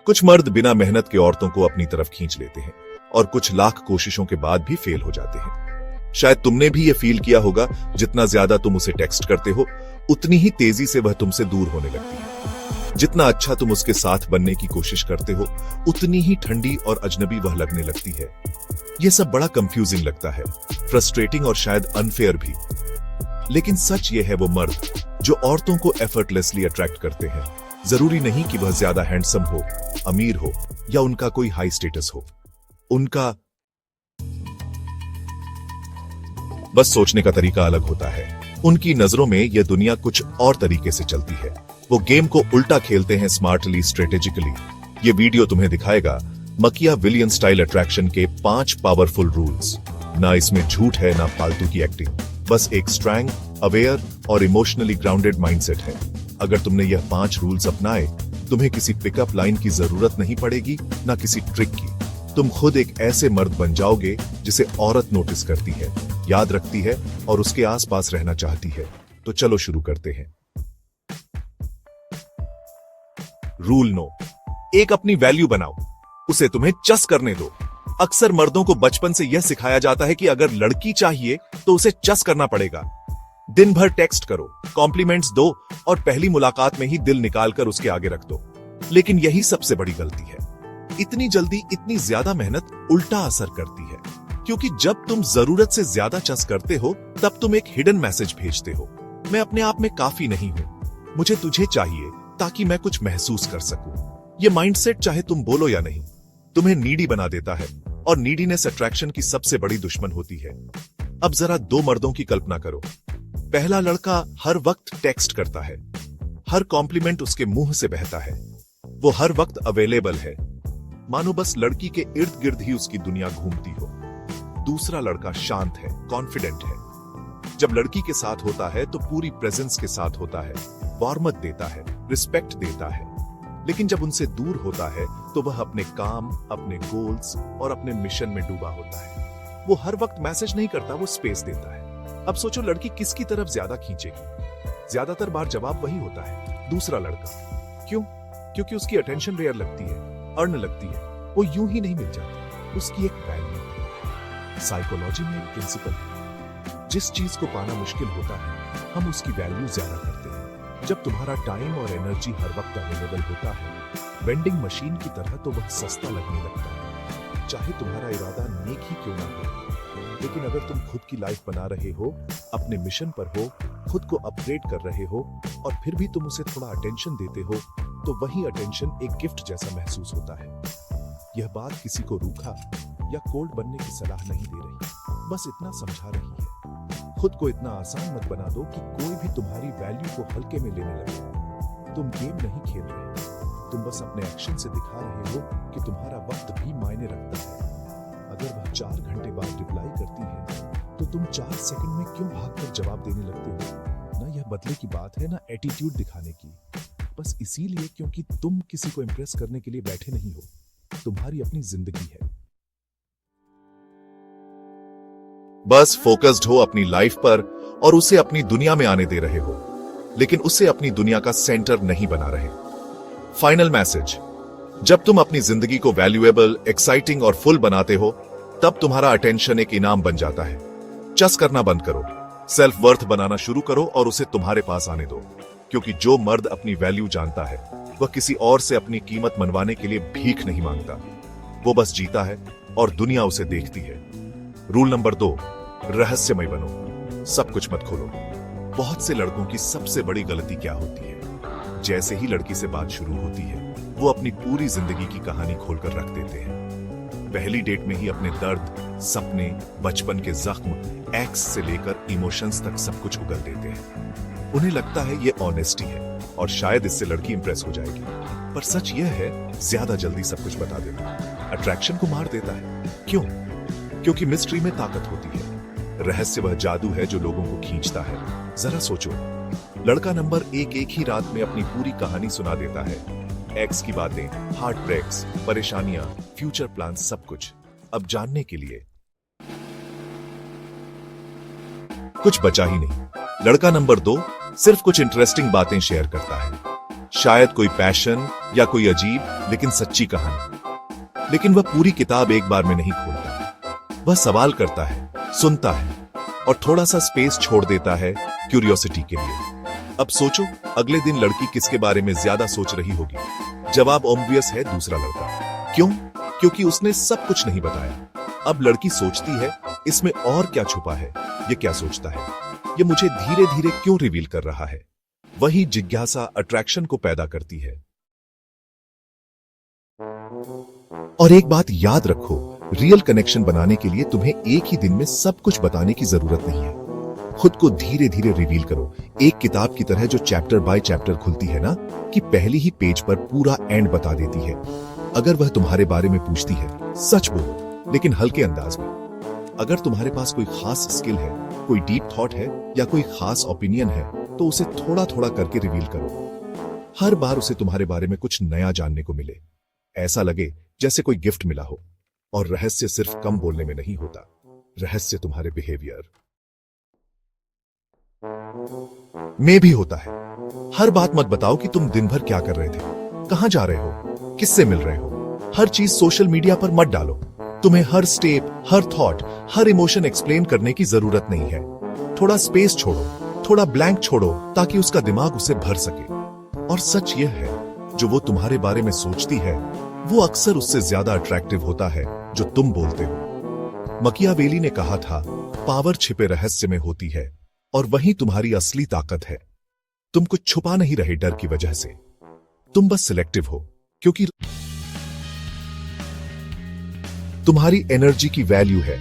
कुछ मर्द बिना मेहनत के औरतों को अपनी तरफ खींच लेते हैं और कुछ लाख कोशिशों के बाद भी फेल हो जाते हैं। शायद तुमने भी ये फील किया होगा, जितना ज्यादा तुम उसे टेक्स्ट करते हो उतनी ही तेजी से वह तुमसे दूर होने लगती है। जितना अच्छा तुम उसके साथ बनने की कोशिश करते हो उतनी ही ठंडी और अजनबी वह लगने लगती है। यह सब बड़ा कंफ्यूजिंग लगता है, फ्रस्ट्रेटिंग और शायद अनफेयर भी। लेकिन सच ये है, वो मर्द जो औरतों को एफर्टलेसली अट्रैक्ट करते हैं, जरूरी नहीं कि वह ज्यादा हैंडसम हो, अमीर हो या उनका कोई हाई स्टेटस हो। उनका बस सोचने का तरीका अलग होता है। उनकी नजरों में यह दुनिया कुछ और तरीके से चलती है। वो गेम को उल्टा खेलते हैं, स्मार्टली, स्ट्रेटेजिकली। ये वीडियो तुम्हें दिखाएगा मकियावेलियन स्टाइल अट्रैक्शन के 5 पावरफुल रूल्स। ना इसमें झूठ है, ना फालतू की एक्टिंग, बस एक स्ट्रॉन्ग, अवेयर और इमोशनली ग्राउंडेड माइंडसेट है। अगर तुमने यह 5 रूल्स अपनाए, तुम्हें किसी पिकअप लाइन की जरूरत नहीं पड़ेगी, ना किसी ट्रिक की। तुम खुद एक ऐसे मर्द बन जाओगे जिसे औरत नोटिस करती है, याद रखती है और उसके आसपास रहना चाहती है। तो चलो शुरू करते हैं। रूल 9, एक अपनी वैल्यू बनाओ, उसे तुम्हें चस करने दो। अक्सर मर्दों को बचपन से यह सिखाया जाता है कि अगर लड़की चाहिए तो उसे चस करना पड़ेगा। दिन भर टेक्स्ट करो, कॉम्प्लीमेंट्स दो और पहली मुलाकात में ही दिल निकालकर उसके आगे रख दो। लेकिन यही सबसे बड़ी गलती है। इतनी जल्दी इतनी ज्यादा मेहनत उल्टा असर करती है, क्योंकि जब तुम जरूरत से ज्यादा चस करते हो तब तुम एक हिडन मैसेज भेजते हो, मैं अपने आप में काफी नहीं हूं, मुझे तुझे चाहिए ताकि मैं कुछ महसूस कर सकूं। यह माइंडसेट, चाहे तुम बोलो या नहीं, तुम्हें नीडी बना देता है और नीडीनेस अट्रैक्शन की सबसे बड़ी दुश्मन होती है। अब जरा 2 मर्दों की कल्पना करो। पहला लड़का हर वक्त टेक्स्ट करता है, हर कॉम्प्लीमेंट उसके मुंह से बहता है, वो हर वक्त अवेलेबल है, मानो बस लड़की के इर्द गिर्द ही उसकी दुनिया घूमती हो। दूसरा लड़का शांत है, कॉन्फिडेंट है। जब लड़की के साथ होता है तो पूरी प्रेजेंस के साथ होता है, वार्मथ देता है, रिस्पेक्ट देता है। लेकिन जब उनसे दूर होता है तो वह अपने काम, अपने गोल्स और अपने मिशन में डूबा होता है। वो हर वक्त मैसेज नहीं करता, वो स्पेस देता है। अब सोचो, लड़की किसकी तरफ ज्यादा खींचेगी? ज्यादातर बार जवाब वही होता है, दूसरा लड़का। क्यों? क्योंकि उसकी अटेंशन रेयर लगती है, अर्न लगती है, वो यूं ही नहीं मिल जाती, उसकी एक वैल्यू है। साइकोलॉजी में एक प्रिंसिपल है, जिस चीज को पाना मुश्किल होता है हम उसकी वैल्यू ज्यादा करते हैं। जब तुम्हारा टाइम और एनर्जी हर वक्त अवेलेबल होता है, वेंडिंग मशीन की तरह, तो वह सस्ता लगने लगता है, चाहे तुम्हारा इरादा नेक ही क्यों ना हो। लेकिन अगर तुम खुद की लाइफ बना रहे हो, अपने मिशन पर हो, खुद को अपग्रेड कर रहे हो और फिर भी तुम उसे थोड़ा अटेंशन देते हो, तो वही अटेंशन एक गिफ्ट जैसा महसूस होता है। यह बात किसी को रूखा या कोल्ड बनने की सलाह नहीं दे रही, बस इतना समझा रही है, खुद को इतना आसान मत बना दो कि कोई भी तुम्हारी वैल्यू को हल्के में लेने लगे। तुम गेम नहीं खेल रहे, तुम बस अपने एक्शन से दिखा रहे हो कि तुम्हारा वक्त भी मायने रखता है। अगर वह 4 घंटे बाद रिप्लाई करती है तो तुम 4 सेकंड में क्यों भागकर जवाब देने लगते हो? ना यह बदले की बात है, ना एटीट्यूड दिखाने की, बस इसीलिए क्योंकि तुम किसी को इंप्रेस करने के लिए बैठे नहीं हो, तुम्हारी अपनी जिंदगी है। बस फोकस्ड हो अपनी लाइफ पर और उसे अपनी दुनिया में आने दे रहे हो, लेकिन उसे अपनी दुनिया का सेंटर नहीं बना रहे। फाइनल मैसेज, जब तुम अपनी जिंदगी को वैल्यूएबल, एक्साइटिंग और फुल बनाते हो, तब तुम्हारा अटेंशन एक इनाम बन जाता है। चस करना बंद करो, सेल्फ वर्थ बनाना शुरू करो और उसे तुम्हारे पास आने दो, क्योंकि जो मर्द अपनी वैल्यू जानता है वह किसी और से अपनी कीमत मनवाने के लिए भीख नहीं मांगता, वो बस जीता है और दुनिया उसे देखती है। रूल नंबर 2, रहस्यमय बनो, सब कुछ मत खोलो। बहुत से लड़कों की सबसे बड़ी गलती क्या होती है? जैसे ही लड़की से बात शुरू होती है, वो अपनी पूरी जिंदगी की कहानी खोलकर रख देते हैं। पहली डेट में ही अपने दर्द, सपने, बचपन के जख्म, एक्स से लेकर इमोशंस तक सब कुछ उगल देते हैं। उन्हें लगता है ये ऑनेस्टी है और शायद इससे लड़की इंप्रेस हो जाएगी, पर सच यह है, ज्यादा जल्दी सब कुछ बता देना अट्रैक्शन को मार देता है। क्यों? क्योंकि मिस्ट्री में ताकत होती है। रहस्य वह जादू है जो लोगों को खींचता है। जरा सोचो, लड़का नंबर 1 एक ही रात में अपनी पूरी कहानी सुना देता है, एक्स की बातें, हार्ट ब्रेक्स, परेशानियां, फ्यूचर प्लान, सब कुछ। अब जानने के लिए कुछ बचा ही नहीं। लड़का नंबर 2 सिर्फ कुछ इंटरेस्टिंग बातें शेयर करता है, शायद कोई पैशन या कोई अजीब लेकिन सच्ची कहानी। लेकिन वह पूरी किताब एक बार में नहीं खोलता। वह सवाल करता है, सुनता है और थोड़ा सा स्पेस छोड़ देता है क्यूरियोसिटी के लिए। अब सोचो, अगले दिन लड़की किसके बारे में ज्यादा सोच रही होगी? जवाब ऑब्वियस है, दूसरा लड़का। क्यों? क्योंकि उसने सब कुछ नहीं बताया। अब लड़की सोचती है, इसमें और क्या छुपा है? ये क्या सोचता है? ये मुझे धीरे धीरे क्यों रिवील कर रहा है? वही जिज्ञासा अट्रैक्शन को पैदा करती है। और एक बात याद रखो, रियल कनेक्शन बनाने के लिए तुम्हें एक ही दिन में सब कुछ बताने की जरूरत नहीं है। खुद को धीरे धीरे रिवील करो, एक किताब की तरह जो चैप्टर बाय चैप्टर खुलती है ना, कि पहली ही पेज पर पूरा एंड बता देती है। अगर वह तुम्हारे बारे में पूछती है, सच बोलो, लेकिन हल्के अंदाज में। अगर तुम्हारे पास कोई खास स्किल है, कोई डीप थॉट है या कोई खास ओपिनियन है, तो उसे थोड़ा थोड़ा करके रिवील करो। हर बार उसे तुम्हारे बारे में कुछ नया जानने को मिले, ऐसा लगे जैसे कोई गिफ्ट मिला हो। और रहस्य सिर्फ कम बोलने में नहीं होता, रहस्य तुम्हारे बिहेवियर में भी होता है। हर बात मत बताओ कि तुम दिन भर क्या कर रहे थे, कहां जा रहे हो, किससे मिल रहे हो। हर चीज सोशल मीडिया पर मत डालो। तुम्हें हर स्टेप, हर थॉट, हर इमोशन एक्सप्लेन करने की जरूरत नहीं है। थोड़ा स्पेस छोड़ो, थोड़ा ब्लैंक छोड़ो, ताकि उसका दिमाग उसे भर सके। और सच यह है, जो वो तुम्हारे बारे में सोचती है, वो अक्सर उससे ज्यादा अट्रैक्टिव होता है जो तुम बोलते हो। मकियावेली ने कहा था, पावर छिपे रहस्य में होती है, और वही तुम्हारी असली ताकत है। तुम कुछ छुपा नहीं रहे डर की वजह से, तुम बस सिलेक्टिव हो, क्योंकि तुम्हारी एनर्जी की वैल्यू है।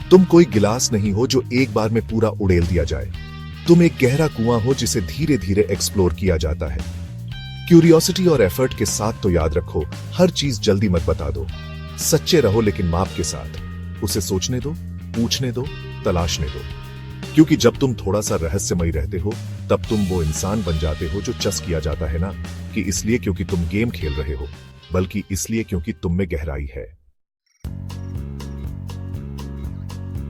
तुम कोई गिलास नहीं हो जो एक बार में पूरा उड़ेल दिया जाए। तुम एक गहरा कुआं हो जिसे धीरे धीरे एक्सप्लोर किया जाता है। क्यूरियोसिटी और एफर्ट के साथ। तो याद रखो, हर चीज जल्दी मत बता दो। सच्चे रहो लेकिन माप के साथ। उसे सोचने दो, पूछने दो, तलाशने दो। क्योंकि जब तुम थोड़ा सा रहस्यमयी रहते हो, तब तुम वो इंसान बन जाते हो जो चस किया जाता है ना, कि इसलिए क्योंकि तुम गेम खेल रहे हो, बल्कि इसलिए क्योंकि तुम में गहराई है।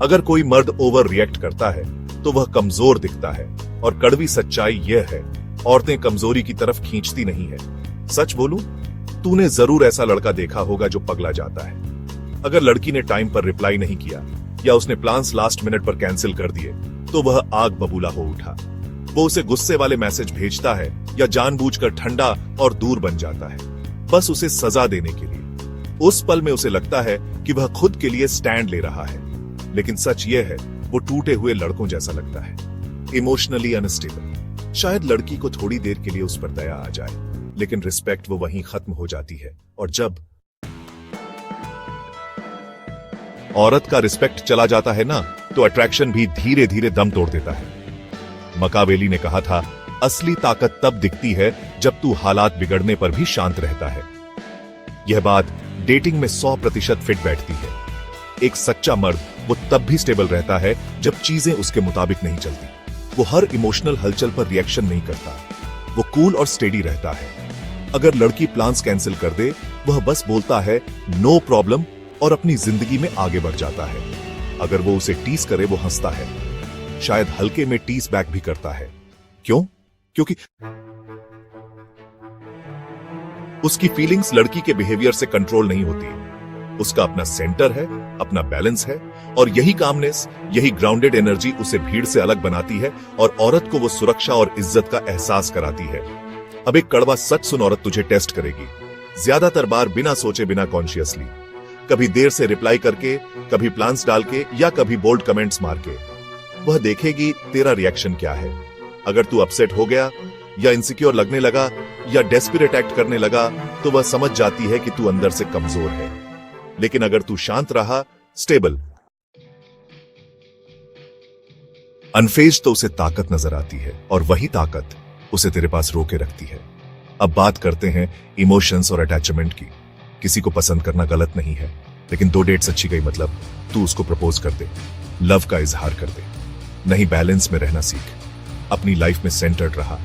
अगर कोई मर्द ओवर रिएक्ट करता है तो वह कमजोर दिखता है, और कड़वी सच्चाई यह है, औरतें कमजोरी की तरफ खींचती नहीं है। सच बोलूं, तूने जरूर ऐसा लड़का देखा होगा जो पगला जाता है। अगर लड़की ने टाइम पर रिप्लाई नहीं किया या उसने प्लान्स लास्ट मिनट पर कैंसिल कर दिए, तो वह आग बबूला हो उठा। वो उसे गुस्से वाले मैसेज भेजता है या जानबूझकर ठंडा और दूर बन जाता है, बस उसे सजा देने के लिए। उस पल में उसे लगता है कि वह खुद के लिए स्टैंड ले रहा है, लेकिन सच यह है, वो टूटे हुए लड़कों जैसा लगता है, इमोशनली अनस्टेबल। शायद लड़की को थोड़ी देर के लिए उस पर दया आ जाए, लेकिन रिस्पेक्ट वो वहीं खत्म हो जाती है। और जब औरत का रिस्पेक्ट चला जाता है ना, तो अट्रैक्शन भी धीरे धीरे दम तोड़ देता है। मकावेली ने कहा था, असली ताकत तब दिखती है जब तू हालात बिगड़ने पर भी शांत रहता है। यह बात डेटिंग में 100% फिट बैठती है। एक सच्चा मर्द वो तब भी स्टेबल रहता है जब चीजें उसके मुताबिक नहीं चलती। वो हर इमोशनल हलचल पर रिएक्शन नहीं करता, वो कूल और स्टेडी रहता है। अगर लड़की प्लान्स कैंसिल कर दे, वह बस बोलता है नो प्रॉब्लम और अपनी जिंदगी में आगे बढ़ जाता है। अगर वो उसे टीस करे, वो हंसता है, शायद हल्के में टीस बैक भी करता है। क्यों? क्योंकि उसकी फीलिंग्स लड़की के बिहेवियर से कंट्रोल नहीं होती। उसका अपना सेंटर है, अपना बैलेंस है, और यही कामनेस, यही ग्राउंडेड एनर्जी उसे भीड़ से अलग बनाती है और औरत को वो सुरक्षा और इज्जत का एहसास कराती है। अब एक कड़वा सच सुन, औरत तुझे टेस्ट करेगी, ज्यादातर बार बिना सोचे, बिना कॉन्शियसली। कभी देर से रिप्लाई करके, कभी प्लान्स डाल के, या कभी बोल्ड कमेंट्स मार के। वह देखेगी तेरा रिएक्शन क्या है। अगर तू अपसेट हो गया, या इनसिक्योर लगने लगा, या डेस्परेट एक्ट करने लगा, तो वह समझ जाती है कि तू अंदर से कमजोर है। लेकिन अगर तू शांत रहा, स्टेबल, अनफेज, तो उसे ताकत नजर आती है, और वही ताकत उसे तेरे पास रोके रखती है। अब बात करते हैं इमोशंस और अटैचमेंट की। किसी को पसंद करना गलत नहीं है, लेकिन 2 डेट्स अच्छी गई मतलब तू उसको प्रपोज कर दे, लव का इजहार कर दे। नहीं, बैलेंस में रहना सीख, अपनी लाइफ में सेंटर्ड रहा।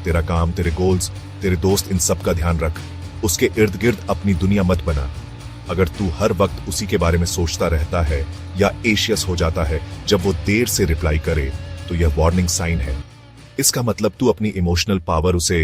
तेरा काम, तेरे गोल्स, तेरे दोस्त, इन सब का ध्यान रख। उसके इर्द गिर्द अपनी दुनिया मत बना। अगर तू हर वक्त उसी के बारे में सोचता रहता है या एशियस हो जाता है जब वो देर से रिप्लाई करे, तो यह वार्निंग साइन है। इसका मतलब तू अपनी इमोशनल पावर उसे